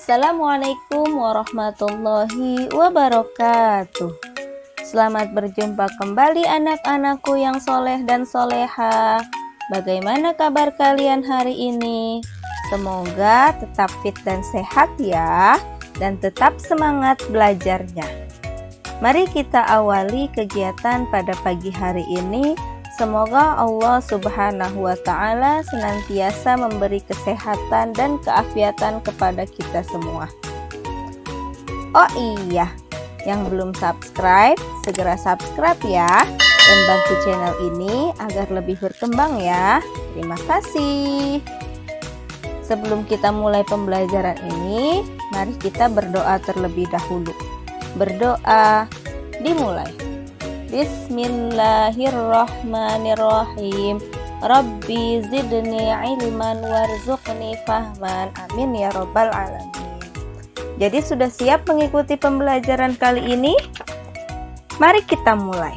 Assalamualaikum warahmatullahi wabarakatuh. Selamat berjumpa kembali anak-anakku yang soleh dan soleha. Bagaimana kabar kalian hari ini? Semoga tetap fit dan sehat ya, dan tetap semangat belajarnya. Mari kita awali kegiatan pada pagi hari ini. Semoga Allah Subhanahu wa Ta'ala senantiasa memberi kesehatan dan keafiatan kepada kita semua. Oh iya, yang belum subscribe, segera subscribe ya, dan bantu channel ini agar lebih berkembang ya. Terima kasih. Sebelum kita mulai pembelajaran ini, mari kita berdoa terlebih dahulu. Berdoa dimulai. Bismillahirrahmanirrahim. Rabbi zidni ilman warzuqni fahman. Amin ya rabbal alamin. Jadi sudah siap mengikuti pembelajaran kali ini? Mari kita mulai.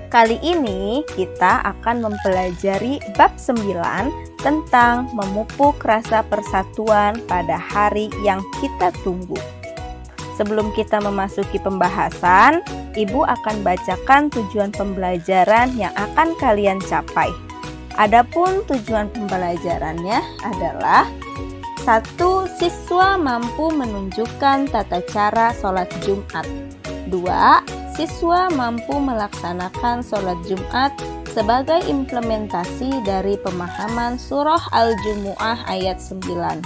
Kali ini kita akan mempelajari bab 9 tentang memupuk rasa persatuan pada hari yang kita tunggu. Sebelum kita memasuki pembahasan, Ibu akan bacakan tujuan pembelajaran yang akan kalian capai. Adapun tujuan pembelajarannya adalah 1. Siswa mampu menunjukkan tata cara sholat Jumat. 2. Siswa mampu melaksanakan sholat Jumat sebagai implementasi dari pemahaman surah Al-Jumu'ah ayat 9.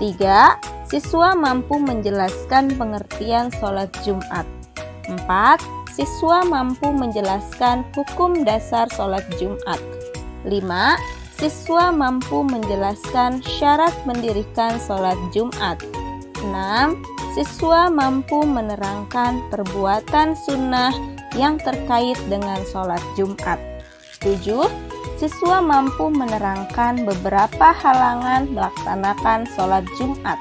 3. Siswa mampu menjelaskan pengertian sholat Jumat. 4. Siswa mampu menjelaskan hukum dasar sholat Jumat. 5. Siswa mampu menjelaskan syarat mendirikan sholat Jumat. 6. Siswa mampu menerangkan perbuatan sunnah yang terkait dengan sholat Jumat. 7. Siswa mampu menerangkan beberapa halangan melaksanakan sholat Jumat.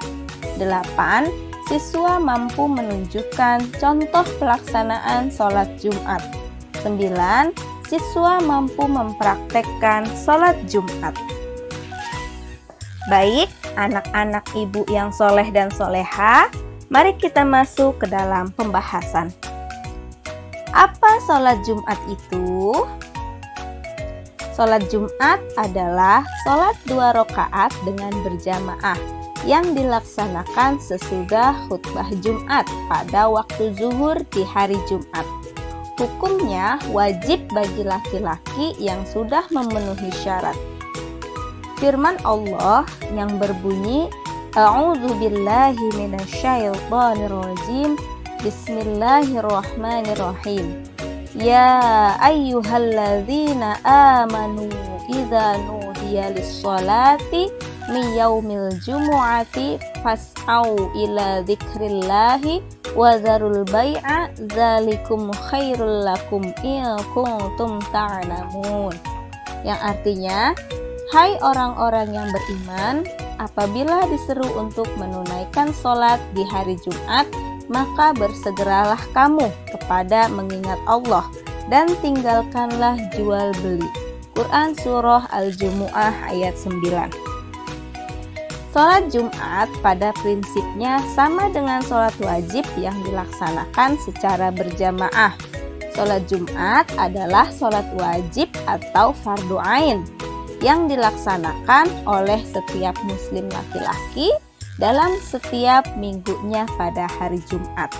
8. Siswa mampu menunjukkan contoh pelaksanaan sholat Jumat. 9. Siswa mampu mempraktekkan sholat Jumat. Baik, anak-anak ibu yang soleh dan soleha, mari kita masuk ke dalam pembahasan. Apa sholat Jumat itu? Sholat Jumat adalah sholat 2 rakaat dengan berjamaah yang dilaksanakan sesudah khutbah Jumat pada waktu zuhur di hari Jumat. Hukumnya wajib bagi laki-laki yang sudah memenuhi syarat. Firman Allah yang berbunyi, A'udzubillahi minasyaitonirrajim. Bismillahirrahmanirrahim. Ya ayyuhalladzina amanu idza nudiya lis-sholati min yaumil jumu'ati fas'au ila dzikrillahi wa dzarul bai'a dzalikum khairul lakum in kuntum ta'lamun. Yang artinya, hai orang-orang yang beriman, apabila diseru untuk menunaikan sholat di hari Jumat, maka bersegeralah kamu kepada mengingat Allah dan tinggalkanlah jual beli. Quran Surah Al-Jumu'ah ayat 9. Sholat Jumat pada prinsipnya sama dengan sholat wajib yang dilaksanakan secara berjamaah. Sholat Jumat adalah sholat wajib atau fardu ain yang dilaksanakan oleh setiap muslim laki-laki dalam setiap minggunya pada hari Jumat.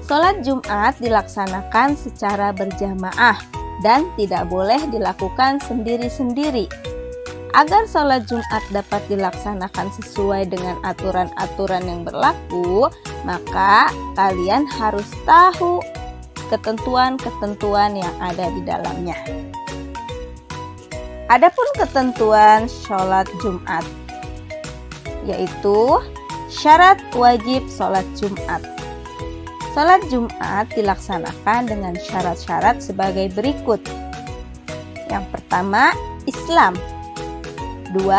Sholat Jumat dilaksanakan secara berjamaah dan tidak boleh dilakukan sendiri-sendiri. Agar sholat Jumat dapat dilaksanakan sesuai dengan aturan-aturan yang berlaku, maka kalian harus tahu ketentuan-ketentuan yang ada di dalamnya. Adapun ketentuan sholat Jumat, yaitu syarat wajib sholat Jumat. Sholat Jumat dilaksanakan dengan syarat-syarat sebagai berikut. Yang pertama, Islam. 2.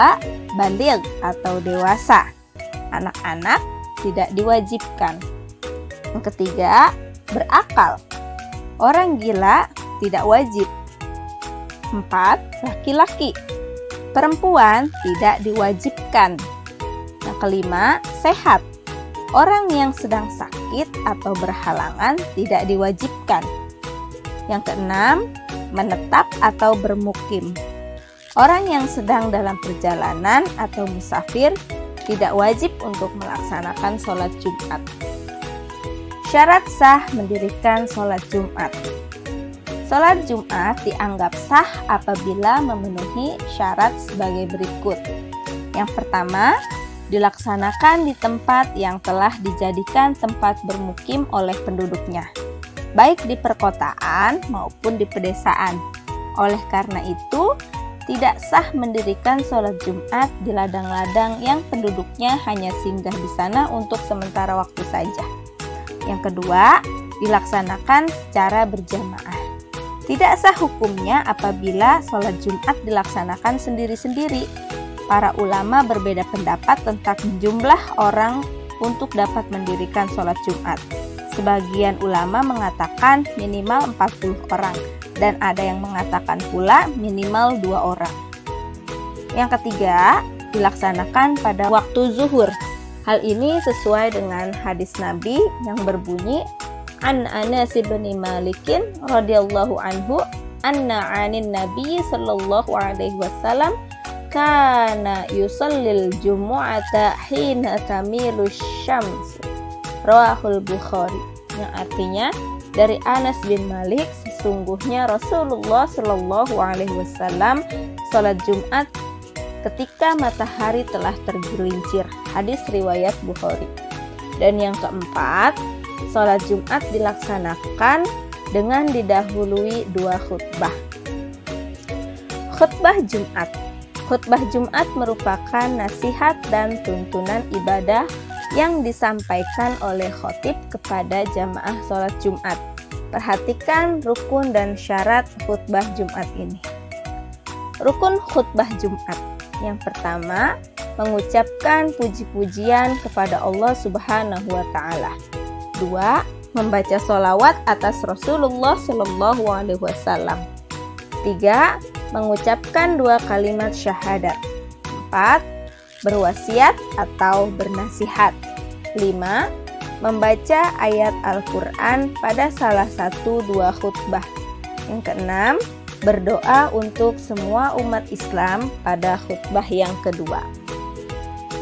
Baligh atau dewasa. Anak-anak tidak diwajibkan. Yang ketiga, berakal. Orang gila tidak wajib. 4. Laki-laki. Perempuan tidak diwajibkan. kelima, sehat. Orang yang sedang sakit atau berhalangan tidak diwajibkan. Yang keenam, menetap atau bermukim. Orang yang sedang dalam perjalanan atau musafir tidak wajib untuk melaksanakan sholat Jumat. Syarat sah mendirikan sholat Jumat. Sholat Jumat dianggap sah apabila memenuhi syarat sebagai berikut. Yang pertama, dilaksanakan di tempat yang telah dijadikan tempat bermukim oleh penduduknya, baik di perkotaan maupun di pedesaan. Oleh karena itu, tidak sah mendirikan sholat Jumat di ladang-ladang yang penduduknya hanya singgah di sana untuk sementara waktu saja. Yang kedua, dilaksanakan secara berjamaah. Tidak sah hukumnya apabila sholat Jumat dilaksanakan sendiri-sendiri. Para ulama berbeda pendapat tentang jumlah orang untuk dapat mendirikan sholat Jumat. Sebagian ulama mengatakan minimal 40 orang, dan ada yang mengatakan pula minimal 2 orang. Yang ketiga, dilaksanakan pada waktu zuhur. Hal ini sesuai dengan hadis Nabi yang berbunyi, An Anas bin Malikin radhiyallahu anhu anna anin Nabi sallallahu alaihi wasallam kana yusallil jumu'ata hina tamilu syams. Rawahul Bukhari. Yang artinya, dari Anas bin Malik, sesungguhnya Rasulullah Shallallahu Alaihi Wasallam salat Jumat ketika matahari telah tergelincir. Hadis riwayat Bukhari. Dan yang keempat, salat Jumat dilaksanakan dengan didahului 2 khutbah. Khutbah Jumat. Khutbah Jumat merupakan nasihat dan tuntunan ibadah yang disampaikan oleh khatib kepada jamaah sholat Jumat. Perhatikan rukun dan syarat khutbah Jumat ini. Rukun khutbah Jumat. Yang pertama, mengucapkan puji-pujian kepada Allah Subhanahu wa Ta'ala. 2. Membaca sholawat atas Rasulullah Shallallahu Alaihi Wasallam. 3. Mengucapkan 2 kalimat syahadat. 4. Berwasiat atau bernasihat. 5. Membaca ayat Al-Quran pada salah satu 2 khutbah. Yang keenam, berdoa untuk semua umat Islam pada khutbah yang kedua.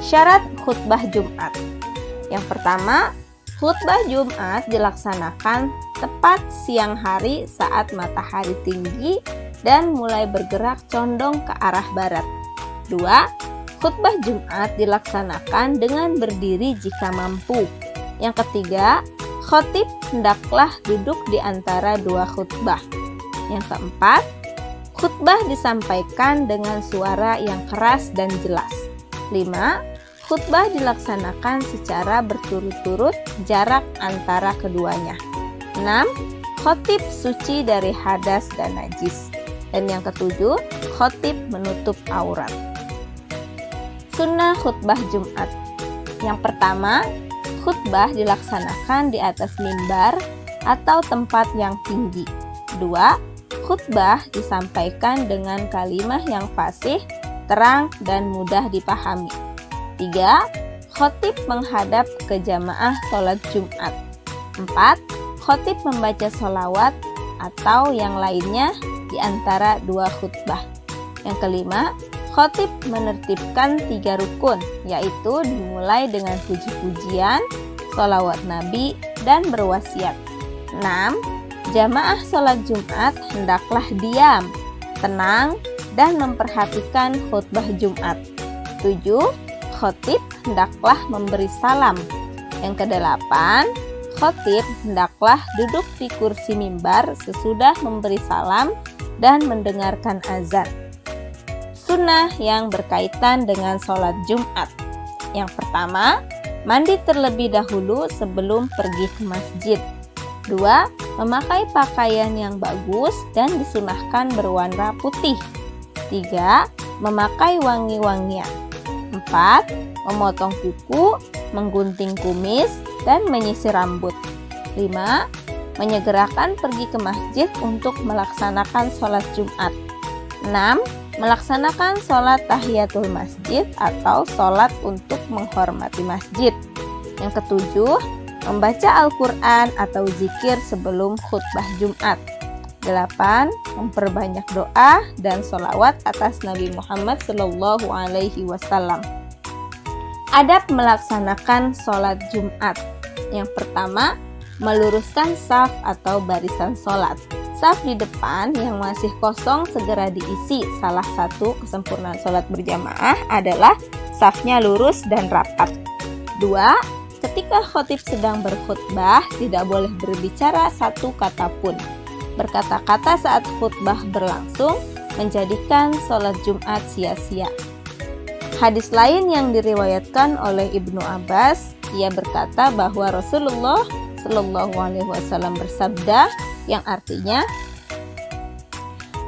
Syarat khutbah Jumat. Yang pertama, khutbah Jumat dilaksanakan tepat siang hari saat matahari tinggi dan mulai bergerak condong ke arah barat. 2. Khutbah Jumat dilaksanakan dengan berdiri jika mampu. Yang ketiga, khatib hendaklah duduk di antara 2 khutbah. Yang keempat, khutbah disampaikan dengan suara yang keras dan jelas. 5. Khutbah dilaksanakan secara berturut-turut jarak antara keduanya. 6. Khatib suci dari hadas dan najis. Dan yang ketujuh, khatib menutup aurat. Sunnah khutbah Jumat. Yang pertama, khutbah dilaksanakan di atas mimbar atau tempat yang tinggi. 2. Khutbah disampaikan dengan kalimah yang fasih, terang, dan mudah dipahami. 3. Khatib menghadap ke jamaah sholat Jumat. 4. Khatib membaca sholawat atau yang lainnya di antara 2 khutbah. Yang kelima, khatib menertibkan 3 rukun, yaitu dimulai dengan puji-pujian, sholawat Nabi, dan berwasiat. 6. Jamaah sholat Jumat hendaklah diam, tenang, dan memperhatikan khutbah Jumat. 7. Khatib hendaklah memberi salam. Yang kedelapan, khatib hendaklah duduk di kursi mimbar sesudah memberi salam dan mendengarkan azan. Sunnah yang berkaitan dengan sholat Jumat. Yang pertama, mandi terlebih dahulu sebelum pergi ke masjid. 2. Memakai pakaian yang bagus dan disunahkan berwarna putih. 3. Memakai wangi-wangian. 4. Memotong kuku, menggunting kumis, dan menyisir rambut. 5. Menyegerakan pergi ke masjid untuk melaksanakan sholat Jumat. 6. melaksanakan sholat tahiyatul masjid atau sholat untuk menghormati masjid. Yang ketujuh, membaca Al-Quran atau zikir sebelum khutbah Jumat. 8. Memperbanyak doa dan sholawat atas Nabi Muhammad SAW. Adab melaksanakan sholat Jumat. Yang pertama, meluruskan saf atau barisan sholat. Saf di depan yang masih kosong segera diisi. Salah satu kesempurnaan sholat berjamaah adalah safnya lurus dan rapat. 2. Ketika khotib sedang berkhutbah, tidak boleh berbicara satu kata pun. Berkata-kata saat khutbah berlangsung menjadikan sholat Jumat sia-sia. Hadis lain yang diriwayatkan oleh Ibnu Abbas, ia berkata bahwa Rasulullah Shallallahu Alaihi Wasallam bersabda, yang artinya,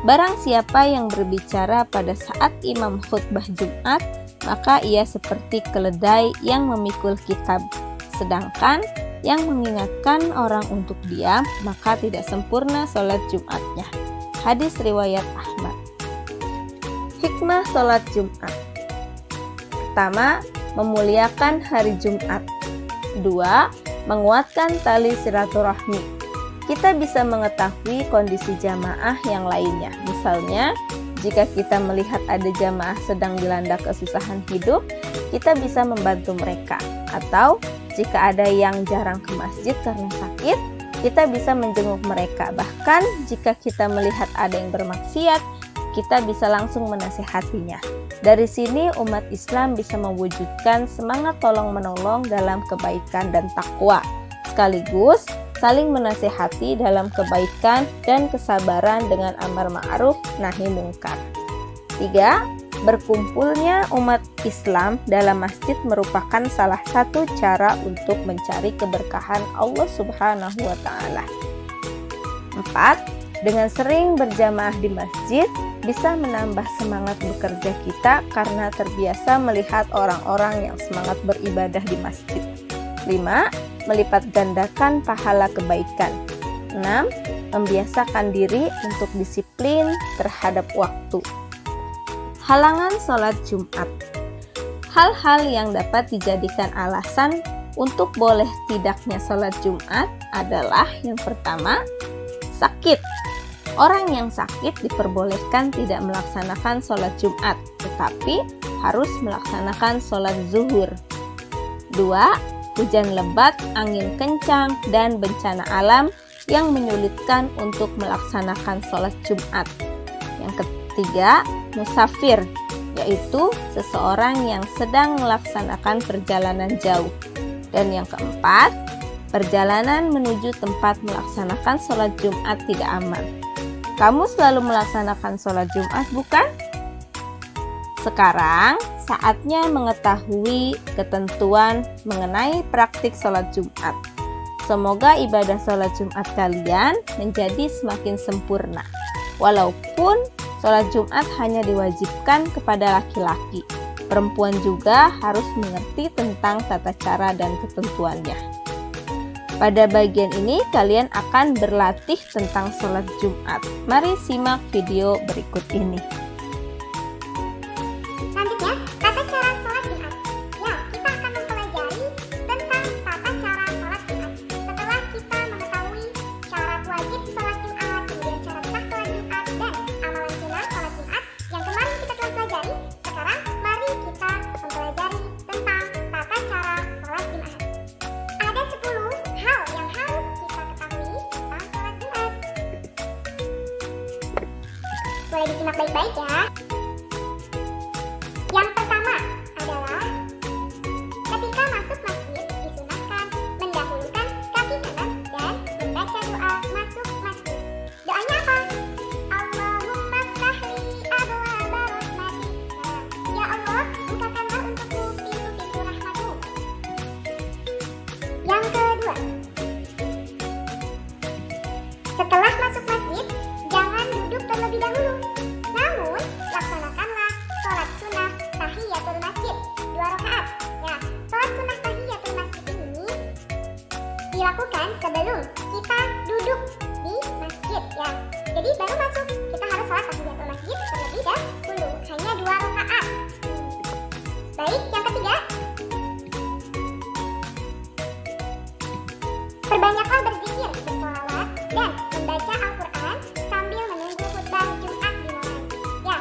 barang siapa yang berbicara pada saat imam khutbah Jumat, maka ia seperti keledai yang memikul kitab. Sedangkan yang mengingatkan orang untuk diam, maka tidak sempurna sholat Jumatnya. Hadis riwayat Ahmad. Hikmah sholat Jumat. Pertama, memuliakan hari Jumat. 2. Menguatkan tali silaturahmi. Kita bisa mengetahui kondisi jamaah yang lainnya. Misalnya, jika kita melihat ada jamaah sedang dilanda kesusahan hidup, kita bisa membantu mereka. Atau jika ada yang jarang ke masjid karena sakit, kita bisa menjenguk mereka. Bahkan jika kita melihat ada yang bermaksiat, kita bisa langsung menasihatinya. Dari sini umat Islam bisa mewujudkan semangat tolong-menolong dalam kebaikan dan takwa, sekaligus saling menasihati dalam kebaikan dan kesabaran dengan amar ma'ruf nahi mungkar. 3. Berkumpulnya umat Islam dalam masjid merupakan salah satu cara untuk mencari keberkahan Allah Subhanahu wa Ta'ala. 4. Dengan sering berjamaah di masjid bisa menambah semangat bekerja kita karena terbiasa melihat orang-orang yang semangat beribadah di masjid. 5. Melipat gandakan pahala kebaikan. 6. Membiasakan diri untuk disiplin terhadap waktu. Halangan sholat Jumat. Hal-hal yang dapat dijadikan alasan untuk boleh tidaknya sholat Jumat adalah yang pertama, sakit. Orang yang sakit diperbolehkan tidak melaksanakan sholat Jumat, tetapi harus melaksanakan sholat zuhur. 2. Hujan lebat, angin kencang, dan bencana alam yang menyulitkan untuk melaksanakan sholat Jumat. Yang ketiga, musafir, yaitu seseorang yang sedang melaksanakan perjalanan jauh. Dan yang keempat, perjalanan menuju tempat melaksanakan sholat Jumat tidak aman. Kamu selalu melaksanakan sholat Jumat, bukan? Sekarang, saatnya mengetahui ketentuan mengenai praktik sholat Jumat. Semoga ibadah sholat Jumat kalian menjadi semakin sempurna. Walaupun sholat Jumat hanya diwajibkan kepada laki-laki, perempuan juga harus mengerti tentang tata cara dan ketentuannya. Pada bagian ini kalian akan berlatih tentang sholat Jumat. Mari simak video berikut ini. Selanjutnya, tata cara sholat Jumat. Ya, kita akan mempelajari tentang tata cara sholat Jumat. Setelah kita mengetahui syarat wajib sholat Jumat, kemudian syarat sah sholat Jumat, dan amalan sunnah sholat Jumat yang kemarin kita telah pelajari, sekarang mari kita mempelajari tentang tata cara sholat Jumat. Ada 10 hal yang harus kita ketahui tentang sholat Jumat. Boleh disimak baik-baik ya. Yang pertama adalah ketika masuk masjid disunahkan mendahulukan kaki kanan dan membaca doa masuk masjid. Doanya apa? Allahumma ftahli abwaaba rahmatik. Ya Allah, bukakanlah untukku pintu-pintu rahmat-Mu. Yang kedua, setelah masuk masjid jangan duduk terlebih dahulu, namun laksanakanlah sholat sunnah tahiyatul masjid 2 rakaat. Ya, sholat sunnah tahiyatul masjid ini dilakukan sebelum kita duduk di masjid ya. Jadi baru masuk kita harus sholat tahiyatul masjid terlebih dahulu. ketiga, perbanyaklah berzikir, bersolawat, dan membaca Al-Quran sambil menunggu khutbah Jumat dimulai. Ya,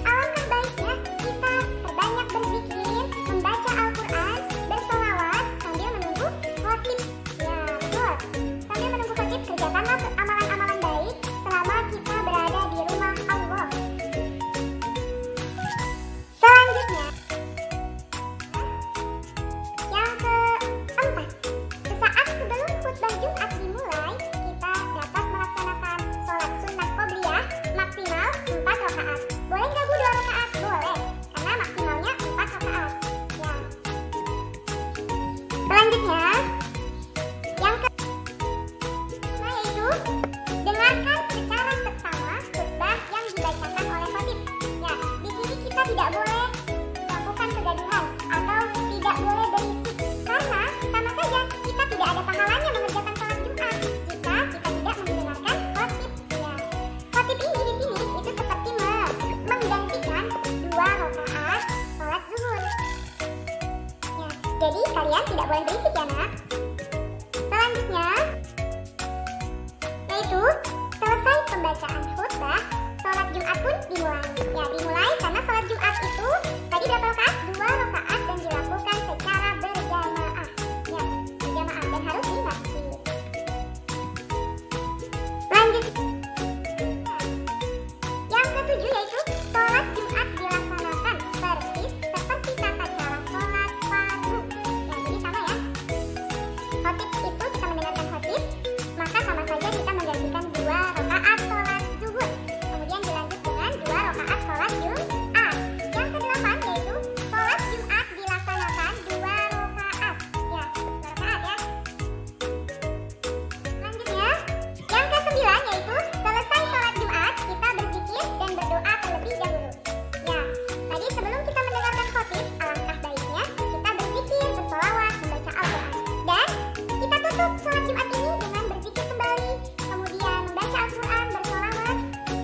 alangkah baiknya kita perbanyak berzikir, membaca Al-Quran, bersolawat sambil menunggu khotib. Ya, betul. Sambil menunggu khotib, kerjakanlah amalan-amalan baik selama kita berada di rumah Allah. Selanjutnya, yang keempat, sesaat sebelum khutbah Jumat dimulai, kita dapat melaksanakan sholat sunnah qobliyah maksimal 4 rakaat. Boleh nggak Bu 2 rakaat? Boleh, karena maksimalnya 4 rakaat. Ya. Selanjutnya, yang kelima yaitu dengarkan secara seksama khutbah yang dibacakan oleh khatib. Ya, di sini kita tidak boleh melakukan kegaduhan atau tidak boleh berisik, karena sama saja kita tidak ada pahalanya mengerjakan sholat Jumat jika kita tidak mendengarkan khatib. Ya, khatib ini di sini itu seperti menggantikan 2 rakaat sholat zuhur. Ya, jadi kalian tidak boleh berisik ya nak. Selanjutnya yaitu selesai pembacaan khutbah, sholat Jumat pun dimulai. Ya, dimulai karena sholat Jumat itu tadi berapa rakaat? 2 rakaat dan dilakukan secara berjamaah. Ya, berjamaah dan harus di masjid. Lanjut. Yang ketujuh yaitu sholat Jumat dilaksanakan persis seperti tata cara sholat fardu. Ya, jadi sama ya. Khotib itu kita mendengarkan khotib, maka sama saja kita menggantikan 2 rakaat sholat zuhur. Kemudian dilanjut dengan 2 rakaat sholat Jumat. Yang kedelapan yaitu sholat Jumat dilaksanakan 2 rakaat. Ya, 2 rakaat ya. Selanjutnya, yang kesembilan yaitu selesai sholat Jumat kita berzikir dan berdoa terlebih dahulu. Ya, tadi sebelum kita mendengarkan khotib, alangkah baiknya kita berzikir, bersolawat, membaca Al-Quran. Dan kita tutup sholat Jumat ini dengan berzikir kembali, kemudian membaca Al-Quran, bersolawat,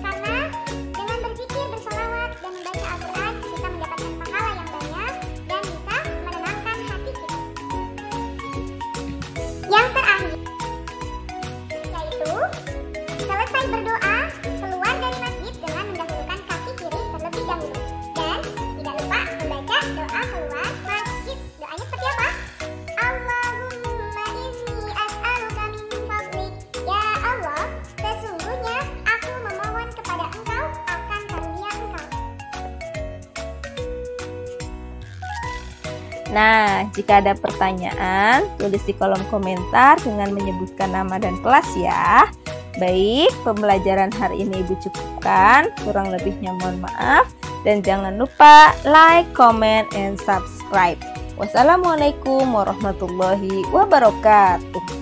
karena dengan berzikir, bersolawat, dan membaca Al-Quran kita mendapatkan pahala yang banyak dan bisa menenangkan hati kita. Yang terakhir yaitu selesai berdoa, keluar dari masjid dengan mendahulukan kaki kiri terlebih dahulu. Dan tidak lupa membaca doa keluar masjid. Doanya seperti apa? Allahumma inni as'aluka min fadlik. Ya Allah, sesungguhnya aku memohon kepada Engkau akan karunia Engkau. Nah, jika ada pertanyaan, tulis di kolom komentar dengan menyebutkan nama dan kelas ya. Baik, pembelajaran hari ini Ibu cukupkan. Kurang lebihnya mohon maaf. Dan jangan lupa like, comment, and subscribe. Wassalamualaikum warahmatullahi wabarakatuh.